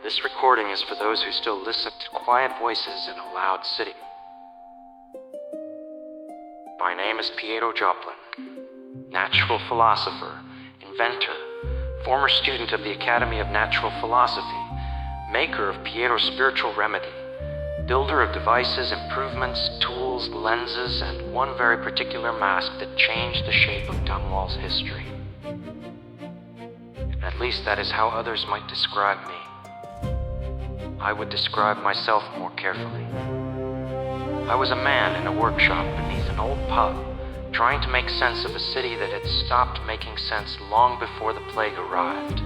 This recording is for those who still listen to quiet voices in a loud city. My name is Piero Joplin, natural philosopher, inventor, former student of the Academy of Natural Philosophy, maker of Piero's spiritual remedy, builder of devices, improvements, tools, lenses, and one very particular mask that changed the shape of Dunwall's history. At least that is how others might describe me. I would describe myself more carefully. I was a man in a workshop beneath an old pub, trying to make sense of a city that had stopped making sense long before the plague arrived.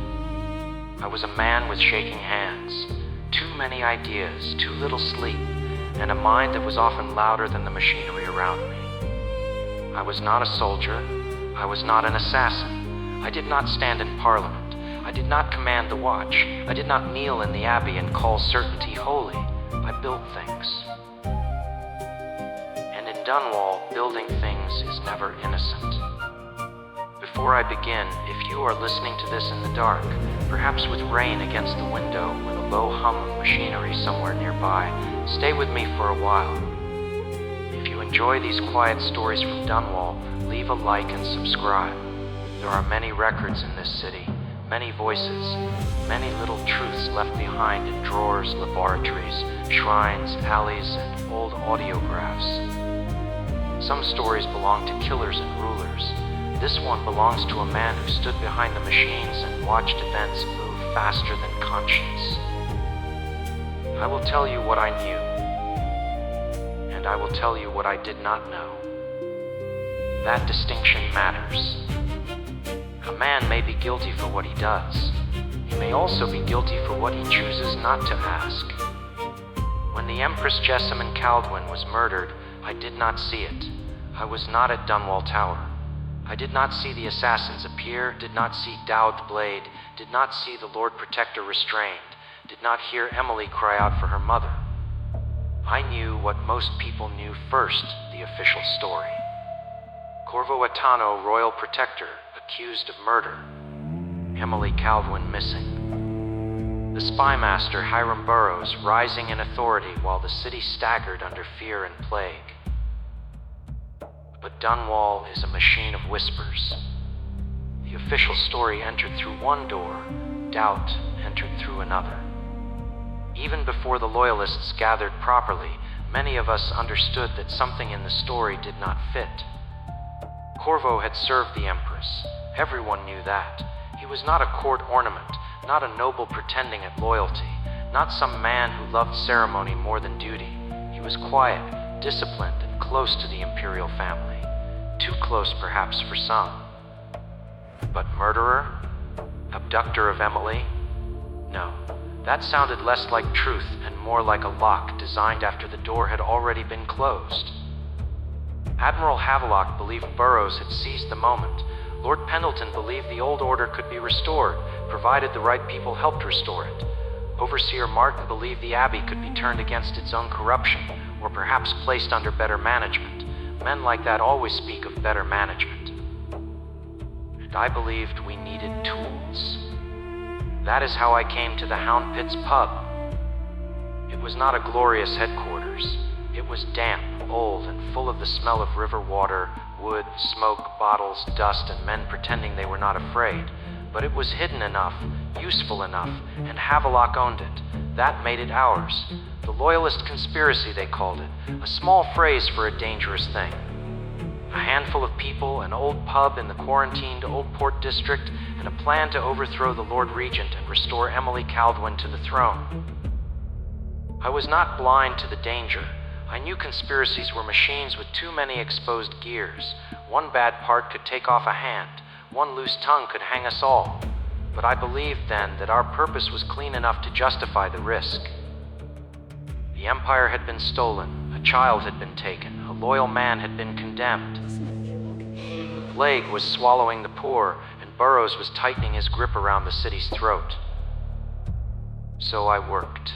I was a man with shaking hands, too many ideas, too little sleep, and a mind that was often louder than the machinery around me. I was not a soldier. I was not an assassin. I did not stand in Parliament. I did not command the watch. I did not kneel in the abbey and call certainty holy. I built things. And in Dunwall, building things is never innocent. Before I begin, if you are listening to this in the dark, perhaps with rain against the window or the low hum of machinery somewhere nearby, stay with me for a while. If you enjoy these quiet stories from Dunwall, leave a like and subscribe. There are many records in this city. Many voices, many little truths left behind in drawers, laboratories, shrines, alleys, and old audiographs. Some stories belong to killers and rulers. This one belongs to a man who stood behind the machines and watched events move faster than conscience. I will tell you what I knew, and I will tell you what I did not know. That distinction matters. A man may be guilty for what he does. He may also be guilty for what he chooses not to ask. When the Empress Jessamine Kaldwin was murdered, I did not see it. I was not at Dunwall Tower. I did not see the assassins appear, did not see Dowd the Blade, did not see the Lord Protector restrained, did not hear Emily cry out for her mother. I knew what most people knew first, the official story. Corvo Attano, Royal Protector, accused of murder. Emily Kaldwin missing. The spymaster Hiram Burrows rising in authority while the city staggered under fear and plague. But Dunwall is a machine of whispers. The official story entered through one door, doubt entered through another. Even before the Loyalists gathered properly, many of us understood that something in the story did not fit. Corvo had served the Empress. Everyone knew that. He was not a court ornament, not a noble pretending at loyalty, not some man who loved ceremony more than duty. He was quiet, disciplined, and close to the imperial family. Too close, perhaps, for some. But murderer? Abductor of Emily? No, that sounded less like truth and more like a lock designed after the door had already been closed. Admiral Havelock believed Burrows had seized the moment. Lord Pendleton believed the old order could be restored, provided the right people helped restore it. Overseer Martin believed the Abbey could be turned against its own corruption, or perhaps placed under better management. Men like that always speak of better management. And I believed we needed tools. That is how I came to the Hound Pits Pub. It was not a glorious headquarters. It was damp, old, and full of the smell of river water, wood, smoke, bottles, dust, and men pretending they were not afraid. But it was hidden enough, useful enough, and Havelock owned it. That made it ours. The Loyalist Conspiracy, they called it. A small phrase for a dangerous thing. A handful of people, an old pub in the quarantined Old Port District, and a plan to overthrow the Lord Regent and restore Emily Kaldwin to the throne. I was not blind to the danger. I knew conspiracies were machines with too many exposed gears. One bad part could take off a hand. One loose tongue could hang us all. But I believed then that our purpose was clean enough to justify the risk. The empire had been stolen. A child had been taken. A loyal man had been condemned. The plague was swallowing the poor, and Burrows was tightening his grip around the city's throat. So I worked.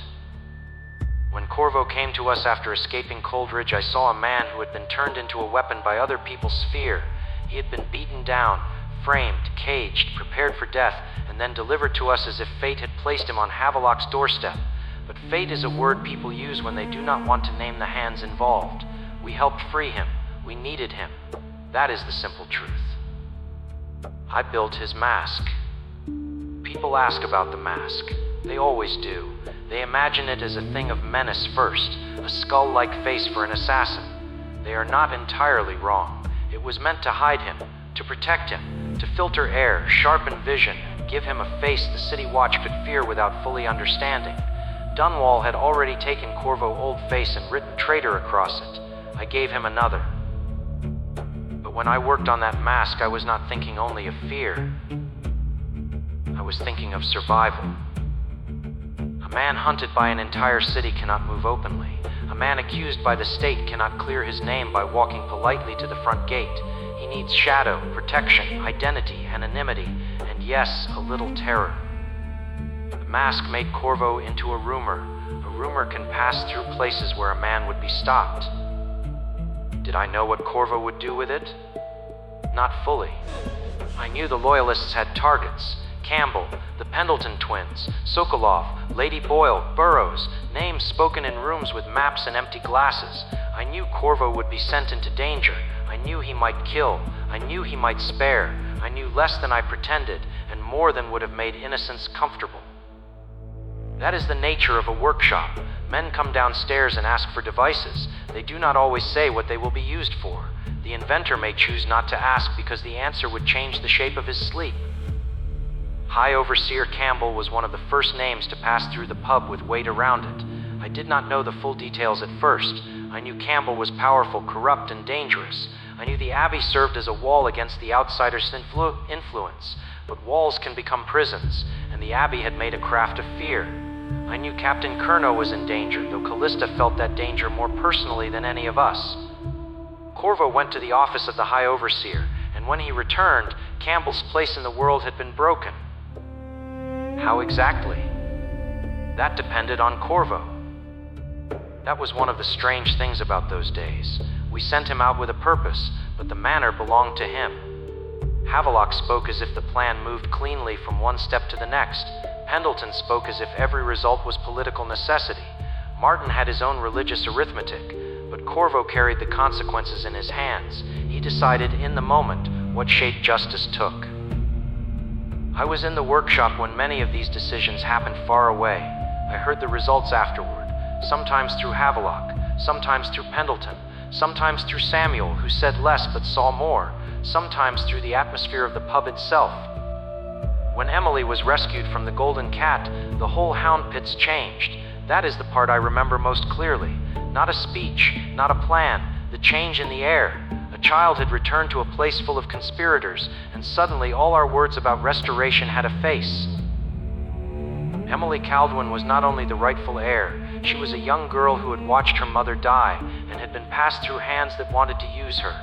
When Corvo came to us after escaping Coldridge, I saw a man who had been turned into a weapon by other people's fear. He had been beaten down, framed, caged, prepared for death, and then delivered to us as if fate had placed him on Havelock's doorstep. But fate is a word people use when they do not want to name the hands involved. We helped free him. We needed him. That is the simple truth. I built his mask. People ask about the mask. They always do. They imagine it as a thing of menace first, a skull-like face for an assassin. They are not entirely wrong. It was meant to hide him, to protect him, to filter air, sharpen vision, give him a face the City Watch could fear without fully understanding. Dunwall had already taken Corvo Old Face and written traitor across it. I gave him another. But when I worked on that mask, I was not thinking only of fear. I was thinking of survival. A man hunted by an entire city cannot move openly. A man accused by the state cannot clear his name by walking politely to the front gate. He needs shadow, protection, identity, anonymity, and yes, a little terror. The mask made Corvo into a rumor. A rumor can pass through places where a man would be stopped. Did I know what Corvo would do with it? Not fully. I knew the Loyalists had targets. Campbell, the Pendleton twins, Sokolov, Lady Boyle, Burrows, names spoken in rooms with maps and empty glasses. I knew Corvo would be sent into danger. I knew he might kill. I knew he might spare. I knew less than I pretended, and more than would have made innocence comfortable. That is the nature of a workshop. Men come downstairs and ask for devices. They do not always say what they will be used for. The inventor may choose not to ask because the answer would change the shape of his sleep. High Overseer Campbell was one of the first names to pass through the pub with weight around it. I did not know the full details at first. I knew Campbell was powerful, corrupt, and dangerous. I knew the Abbey served as a wall against the outsider's influence. But walls can become prisons, and the Abbey had made a craft of fear. I knew Captain Curnow was in danger, though Callista felt that danger more personally than any of us. Corvo went to the office of the High Overseer, and when he returned, Campbell's place in the world had been broken. How exactly? That depended on Corvo. That was one of the strange things about those days. We sent him out with a purpose, but the manor belonged to him. Havelock spoke as if the plan moved cleanly from one step to the next. Pendleton spoke as if every result was political necessity. Martin had his own religious arithmetic, but Corvo carried the consequences in his hands. He decided in the moment what shape justice took. I was in the workshop when many of these decisions happened far away. I heard the results afterward, sometimes through Havelock, sometimes through Pendleton, sometimes through Samuel, who said less but saw more, sometimes through the atmosphere of the pub itself. When Emily was rescued from the Golden Cat, the whole Hound Pits changed. That is the part I remember most clearly. Not a speech, not a plan, the change in the air. A child had returned to a place full of conspirators, and suddenly all our words about restoration had a face. Emily Kaldwin was not only the rightful heir, she was a young girl who had watched her mother die and had been passed through hands that wanted to use her.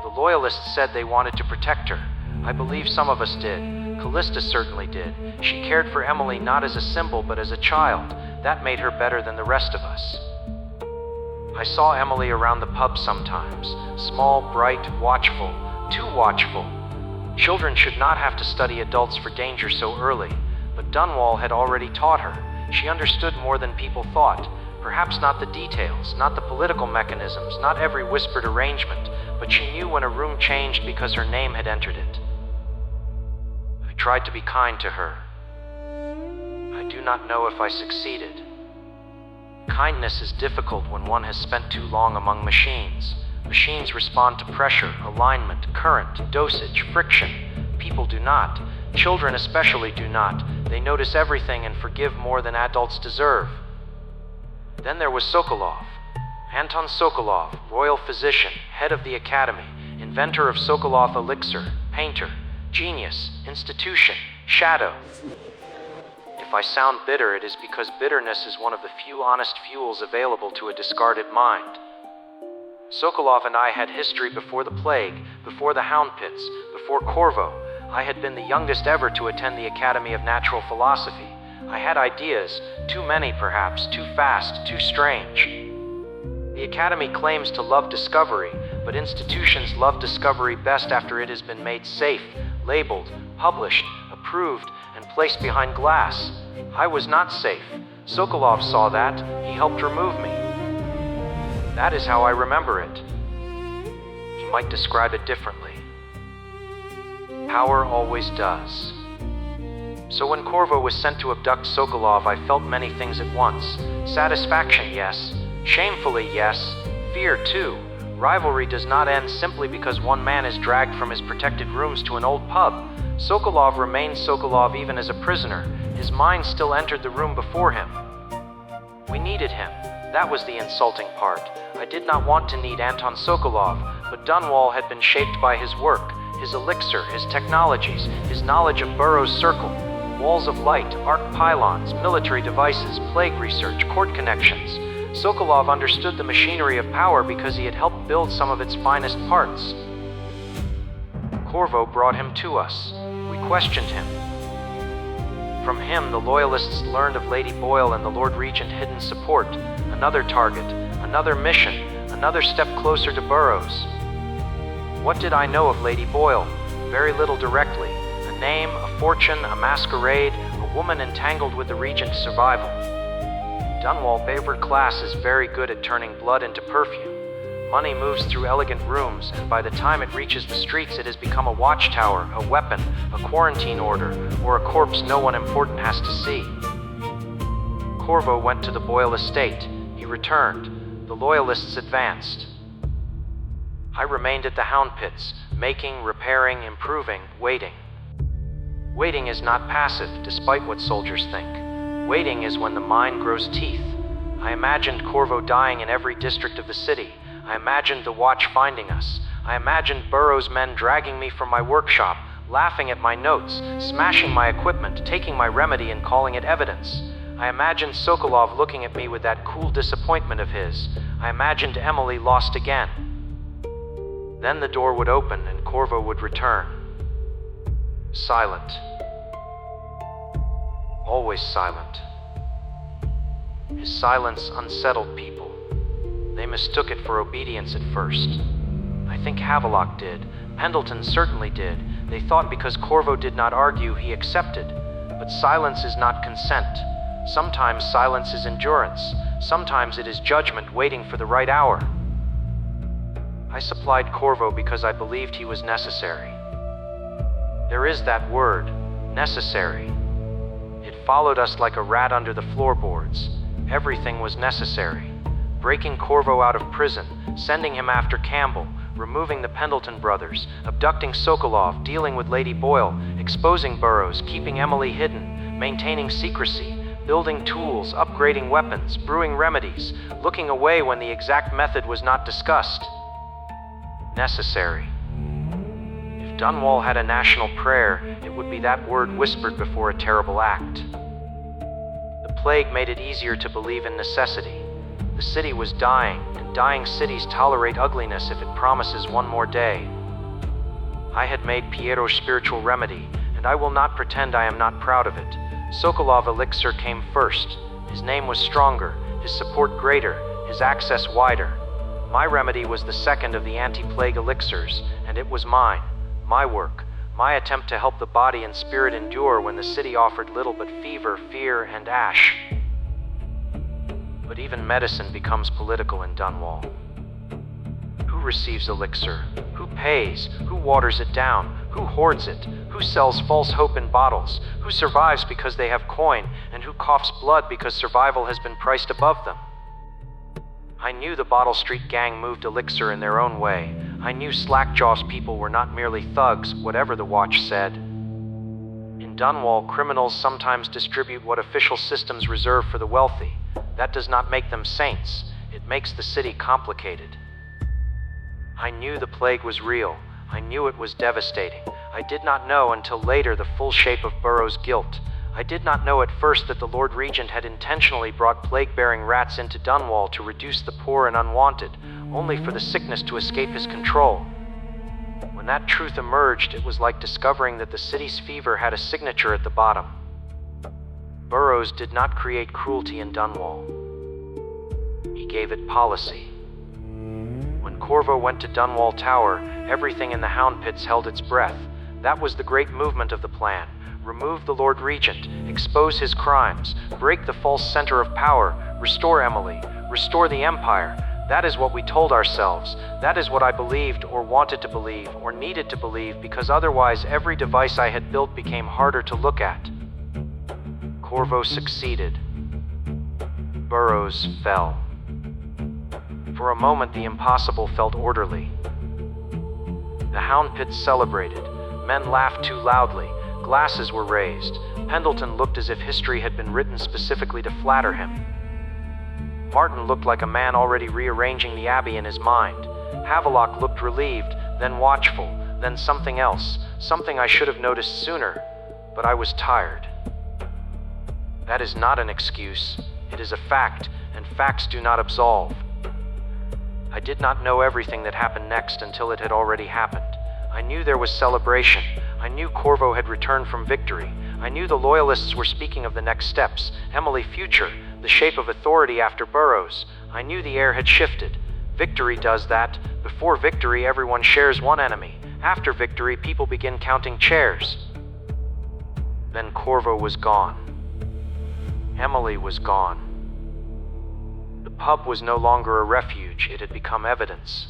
The Loyalists said they wanted to protect her. I believe some of us did. Callista certainly did. She cared for Emily not as a symbol but as a child. That made her better than the rest of us. I saw Emily around the pub sometimes. Small, bright, watchful. Too watchful. Children should not have to study adults for danger so early, but Dunwall had already taught her. She understood more than people thought. Perhaps not the details, not the political mechanisms, not every whispered arrangement, but she knew when a room changed because her name had entered it. I tried to be kind to her. I do not know if I succeeded. Kindness is difficult when one has spent too long among machines. Machines respond to pressure, alignment, current, dosage, friction. People do not. Children especially do not. They notice everything and forgive more than adults deserve. Then there was Sokolov. Anton Sokolov, royal physician, head of the academy, inventor of Sokolov elixir, painter, genius, institution, shadow. If I sound bitter, it is because bitterness is one of the few honest fuels available to a discarded mind. Sokolov and I had history before the plague, before the Hound Pits, before Corvo. I had been the youngest ever to attend the Academy of Natural Philosophy. I had ideas, too many perhaps, too fast, too strange. The Academy claims to love discovery, but institutions love discovery best after it has been made safe, labeled, published, approved, and placed behind glass. I was not safe. Sokolov saw that. He helped remove me. That is how I remember it. He might describe it differently. Power always does. So when Corvo was sent to abduct Sokolov, I felt many things at once. Satisfaction, yes. Shamefully, yes. Fear, too. Rivalry does not end simply because one man is dragged from his protected rooms to an old pub. Sokolov remained Sokolov even as a prisoner. His mind still entered the room before him. We needed him. That was the insulting part. I did not want to need Anton Sokolov, but Dunwall had been shaped by his work, his elixir, his technologies, his knowledge of Burrows' circle. Walls of light, arc pylons, military devices, plague research, court connections. Sokolov understood the machinery of power because he had helped build some of its finest parts. Corvo brought him to us. We questioned him. From him, the Loyalists learned of Lady Boyle and the Lord Regent hidden support. Another target, another mission, another step closer to Burrows. What did I know of Lady Boyle? Very little directly. A name, a fortune, a masquerade, a woman entangled with the Regent's survival. Dunwall favored class is very good at turning blood into perfume. Money moves through elegant rooms, and by the time it reaches the streets, it has become a watchtower, a weapon, a quarantine order, or a corpse no one important has to see. Corvo went to the Boyle estate. He returned. The Loyalists advanced. I remained at the Hound Pits, making, repairing, improving, waiting. Waiting is not passive, despite what soldiers think. Waiting is when the mind grows teeth. I imagined Corvo dying in every district of the city. I imagined the watch finding us. I imagined Burrows' men dragging me from my workshop, laughing at my notes, smashing my equipment, taking my remedy and calling it evidence. I imagined Sokolov looking at me with that cool disappointment of his. I imagined Emily lost again. Then the door would open and Corvo would return. Silent. Always silent. His silence unsettled people. They mistook it for obedience at first. I think Havelock did. Pendleton certainly did. They thought because Corvo did not argue, he accepted. But silence is not consent. Sometimes silence is endurance. Sometimes it is judgment waiting for the right hour. I supplied Corvo because I believed he was necessary. There is that word, necessary. It followed us like a rat under the floorboards. Everything was necessary. Breaking Corvo out of prison, sending him after Campbell, removing the Pendleton brothers, abducting Sokolov, dealing with Lady Boyle, exposing Burrows, keeping Emily hidden, maintaining secrecy, building tools, upgrading weapons, brewing remedies, looking away when the exact method was not discussed. Necessary. If Dunwall had a national prayer, it would be that word whispered before a terrible act. The plague made it easier to believe in necessity. The city was dying, and dying cities tolerate ugliness if it promises one more day. I had made Piero's spiritual remedy, and I will not pretend I am not proud of it. Sokolov elixir came first. His name was stronger, his support greater, his access wider. My remedy was the second of the anti-plague elixirs, and it was mine, my work, my attempt to help the body and spirit endure when the city offered little but fever, fear, and ash. But even medicine becomes political in Dunwall. Who receives elixir? Who pays? Who waters it down? Who hoards it? Who sells false hope in bottles? Who survives because they have coin? And who coughs blood because survival has been priced above them? I knew the Bottle Street gang moved elixir in their own way. I knew Slackjaw's people were not merely thugs, whatever the watch said. In Dunwall, criminals sometimes distribute what official systems reserve for the wealthy. That does not make them saints. It makes the city complicated. I knew the plague was real. I knew it was devastating. I did not know until later the full shape of Burrows' guilt. I did not know at first that the Lord Regent had intentionally brought plague-bearing rats into Dunwall to reduce the poor and unwanted, only for the sickness to escape his control. When that truth emerged, it was like discovering that the city's fever had a signature at the bottom. Burrows did not create cruelty in Dunwall. He gave it policy. When Corvo went to Dunwall Tower, everything in the Hound Pits held its breath. That was the great movement of the plan. Remove the Lord Regent, expose his crimes, break the false center of power, restore Emily, restore the Empire. That is what we told ourselves. That is what I believed, or wanted to believe, or needed to believe, because otherwise every device I had built became harder to look at. Corvo succeeded. Burrows fell. For a moment, the impossible felt orderly. The Hound Pits celebrated. Men laughed too loudly. Glasses were raised. Pendleton looked as if history had been written specifically to flatter him. Martin looked like a man already rearranging the Abbey in his mind. Havelock looked relieved, then watchful, then something else, something I should have noticed sooner, but I was tired. That is not an excuse. It is a fact, and facts do not absolve. I did not know everything that happened next until it had already happened. I knew there was celebration. I knew Corvo had returned from victory. I knew the Loyalists were speaking of the next steps, Emily future, the shape of authority after Burrows. I knew the air had shifted. Victory does that. Before victory, everyone shares one enemy. After victory, people begin counting chairs. Then Corvo was gone. Emily was gone. The pub was no longer a refuge, it had become evidence.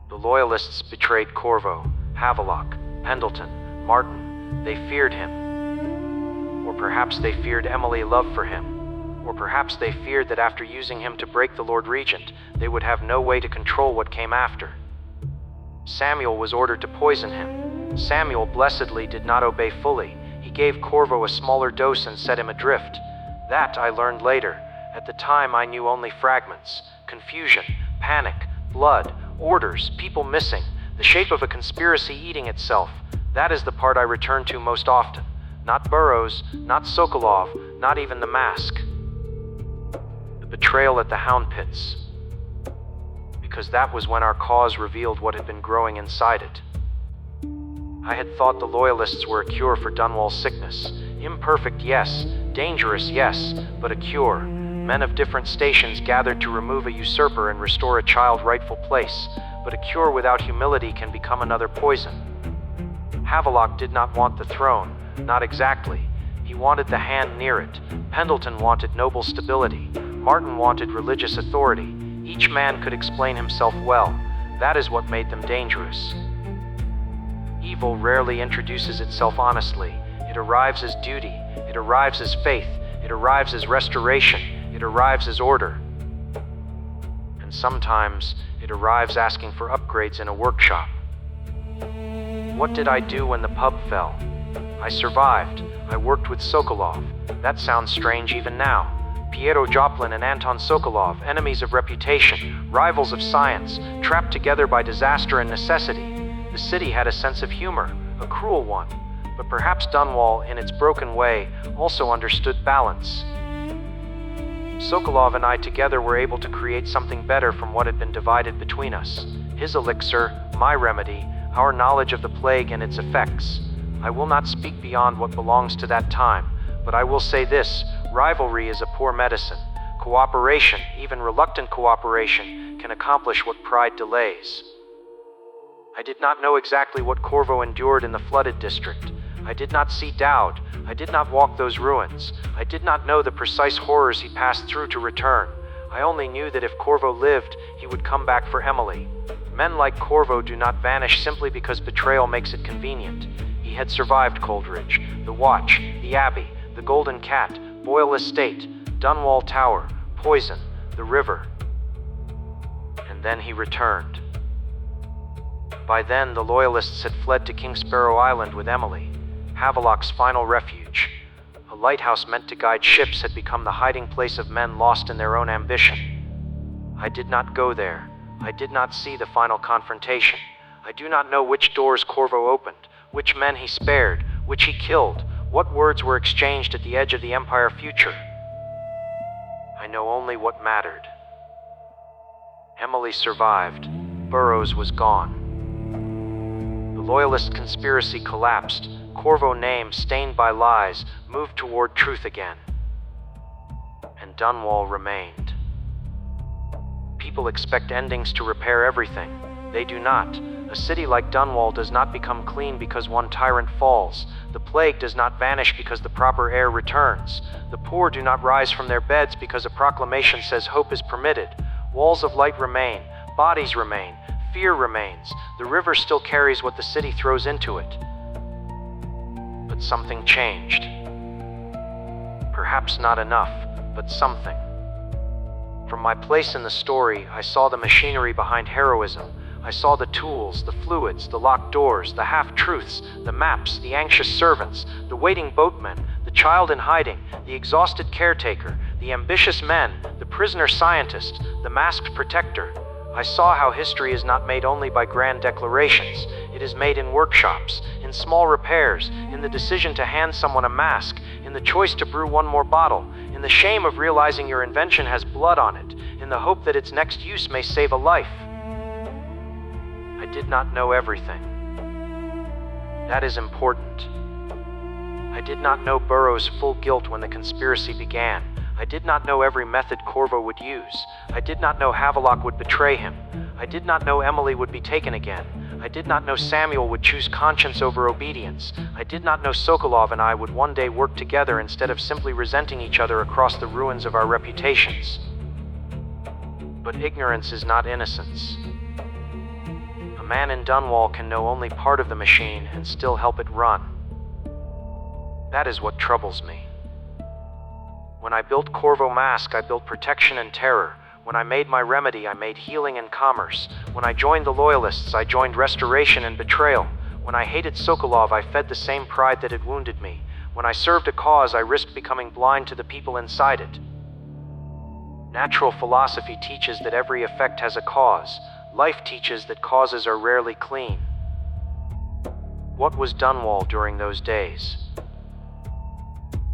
The Loyalists betrayed Corvo, Havelock, Pendleton, Martin. They feared him. Or perhaps they feared Emily's love for him. Or perhaps they feared that after using him to break the Lord Regent, they would have no way to control what came after. Samuel was ordered to poison him. Samuel blessedly did not obey fully. He gave Corvo a smaller dose and set him adrift. That I learned later. At the time I knew only fragments. Confusion, panic, blood, orders, people missing, the shape of a conspiracy eating itself. That is the part I return to most often. Not Burrows, not Sokolov, not even the mask. The betrayal at the Hound Pits. Because that was when our cause revealed what had been growing inside it. I had thought the Loyalists were a cure for Dunwall's sickness. Imperfect, yes. Dangerous, yes. But a cure. Men of different stations gathered to remove a usurper and restore a child's rightful place. But a cure without humility can become another poison. Havelock did not want the throne. Not exactly. He wanted the hand near it. Pendleton wanted noble stability. Martin wanted religious authority. Each man could explain himself well. That is what made them dangerous. Evil rarely introduces itself honestly. It arrives as duty. It arrives as faith. It arrives as restoration. It arrives as order. And sometimes it arrives asking for upgrades in a workshop. What did I do when the pub fell? I survived. I worked with Sokolov. That sounds strange even now. Piero Joplin and Anton Sokolov, enemies of reputation, rivals of science, trapped together by disaster and necessity. The city had a sense of humor, a cruel one, but perhaps Dunwall, in its broken way, also understood balance. Sokolov and I together were able to create something better from what had been divided between us. His elixir, my remedy, our knowledge of the plague and its effects. I will not speak beyond what belongs to that time, but I will say this: rivalry is a poor medicine. Cooperation, even reluctant cooperation, can accomplish what pride delays. I did not know exactly what Corvo endured in the flooded district. I did not see Dowd. I did not walk those ruins. I did not know the precise horrors he passed through to return. I only knew that if Corvo lived, he would come back for Emily. Men like Corvo do not vanish simply because betrayal makes it convenient. He had survived Coldridge, the Watch, the Abbey, the Golden Cat, Boyle Estate, Dunwall Tower, Poison, the river. And then he returned. By then, the Loyalists had fled to King Sparrow Island with Emily, Havelock's final refuge. A lighthouse meant to guide ships had become the hiding place of men lost in their own ambition. I did not go there. I did not see the final confrontation. I do not know which doors Corvo opened, which men he spared, which he killed, what words were exchanged at the edge of the Empire future. I know only what mattered. Emily survived. Burrows was gone. The Loyalist Conspiracy collapsed. Corvo name, stained by lies, moved toward truth again. And Dunwall remained. People expect endings to repair everything. They do not. A city like Dunwall does not become clean because one tyrant falls. The plague does not vanish because the proper air returns. The poor do not rise from their beds because a proclamation says hope is permitted. Walls of light remain, bodies remain, fear remains. The river still carries what the city throws into it. But something changed. Perhaps not enough, but something. From my place in the story, I saw the machinery behind heroism. I saw the tools, the fluids, the locked doors, the half-truths, the maps, the anxious servants, the waiting boatmen, the child in hiding, the exhausted caretaker, the ambitious men, the prisoner scientist, the masked protector. I saw how history is not made only by grand declarations. It is made in workshops, in small repairs, in the decision to hand someone a mask, in the choice to brew one more bottle, in the shame of realizing your invention has blood on it, in the hope that its next use may save a life. I did not know everything. That is important. I did not know Burrows' full guilt when the conspiracy began. I did not know every method Corvo would use. I did not know Havelock would betray him. I did not know Emily would be taken again. I did not know Samuel would choose conscience over obedience. I did not know Sokolov and I would one day work together instead of simply resenting each other across the ruins of our reputations. But ignorance is not innocence. A man in Dunwall can know only part of the machine and still help it run. That is what troubles me. When I built Corvo Mask, I built protection and terror. When I made my remedy, I made healing and commerce. When I joined the Loyalists, I joined restoration and betrayal. When I hated Sokolov, I fed the same pride that had wounded me. When I served a cause, I risked becoming blind to the people inside it. Natural philosophy teaches that every effect has a cause. Life teaches that causes are rarely clean. What was Dunwall during those days?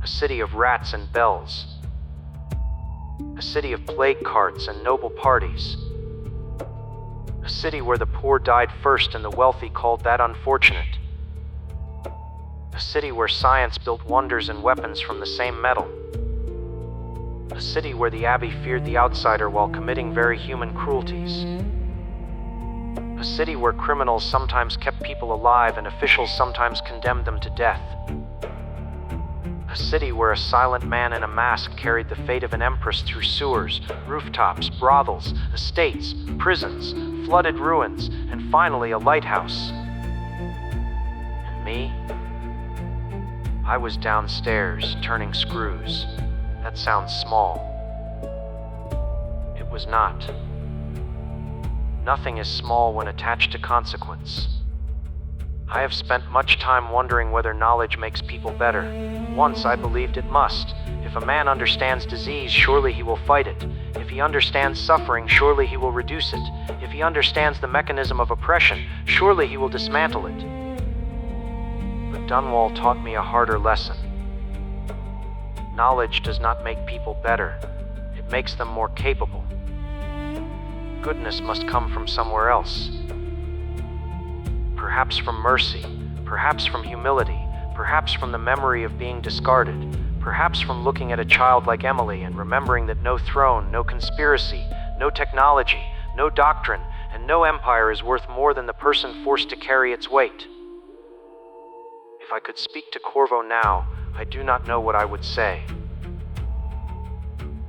A city of rats and bells. A city of plague carts and noble parties. A city where the poor died first and the wealthy called that unfortunate. A city where science built wonders and weapons from the same metal. A city where the abbey feared the outsider while committing very human cruelties. A city where criminals sometimes kept people alive and officials sometimes condemned them to death. A city where a silent man in a mask carried the fate of an empress through sewers, rooftops, brothels, estates, prisons, flooded ruins, and finally a lighthouse. And me? I was downstairs, turning screws. That sounds small. It was not. Nothing is small when attached to consequence. I have spent much time wondering whether knowledge makes people better. Once I believed it must. If a man understands disease, surely he will fight it. If he understands suffering, surely he will reduce it. If he understands the mechanism of oppression, surely he will dismantle it. But Dunwall taught me a harder lesson. Knowledge does not make people better. It makes them more capable. Goodness must come from somewhere else. Perhaps from mercy, perhaps from humility, perhaps from the memory of being discarded, perhaps from looking at a child like Emily and remembering that no throne, no conspiracy, no technology, no doctrine, and no empire is worth more than the person forced to carry its weight. If I could speak to Corvo now, I do not know what I would say.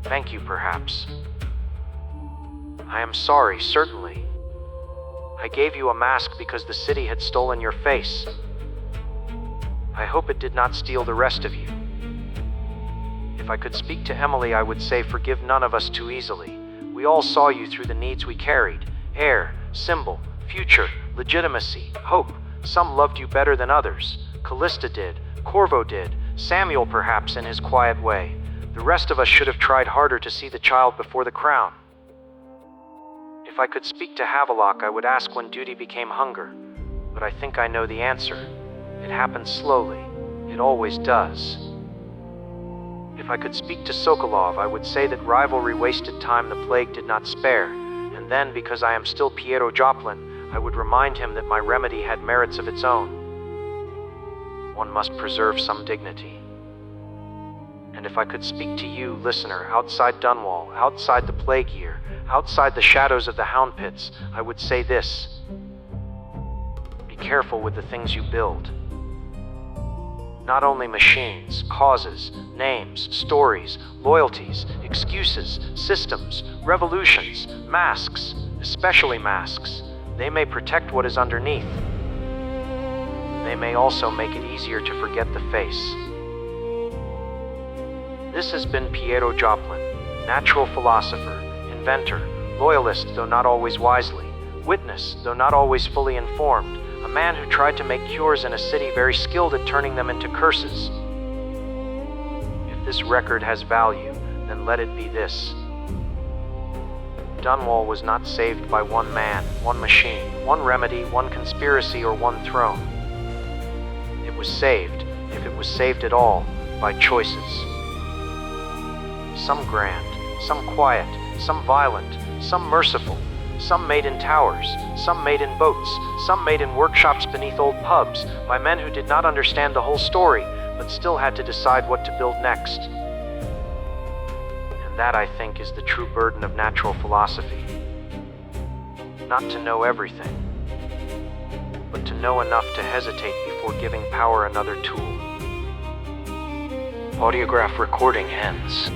Thank you, perhaps. I am sorry, certainly. I gave you a mask because the city had stolen your face. I hope it did not steal the rest of you. If I could speak to Emily, I would say forgive none of us too easily. We all saw you through the needs we carried. Air, symbol, future, legitimacy, hope. Some loved you better than others. Callista did, Corvo did, Samuel perhaps in his quiet way. The rest of us should have tried harder to see the child before the crown. If I could speak to Havelock, I would ask when duty became hunger, but I think I know the answer. It happens slowly. It always does. If I could speak to Sokolov, I would say that rivalry wasted time the plague did not spare, and then, because I am still Piero Joplin, I would remind him that my remedy had merits of its own. One must preserve some dignity. And if I could speak to you, listener, outside Dunwall, outside the plague year, outside the shadows of the Hound Pits, I would say this. careful with the things you build. Not only machines, causes, names, stories, loyalties, excuses, systems, revolutions, masks, especially masks. They may protect what is underneath. They may also make it easier to forget the face. This has been Piero Joplin, natural philosopher, inventor, loyalist though not always wisely, witness though not always fully informed, a man who tried to make cures in a city very skilled at turning them into curses. If this record has value, then let it be this. Dunwall was not saved by one man, one machine, one remedy, one conspiracy, or one throne. It was saved, if it was saved at all, by choices. Some grand, some quiet, some violent, some merciful, some made in towers, some made in boats, some made in workshops beneath old pubs, by men who did not understand the whole story, but still had to decide what to build next. And that, I think, is the true burden of natural philosophy. Not to know everything, but to know enough to hesitate before giving power another tool. Audiograph recording ends.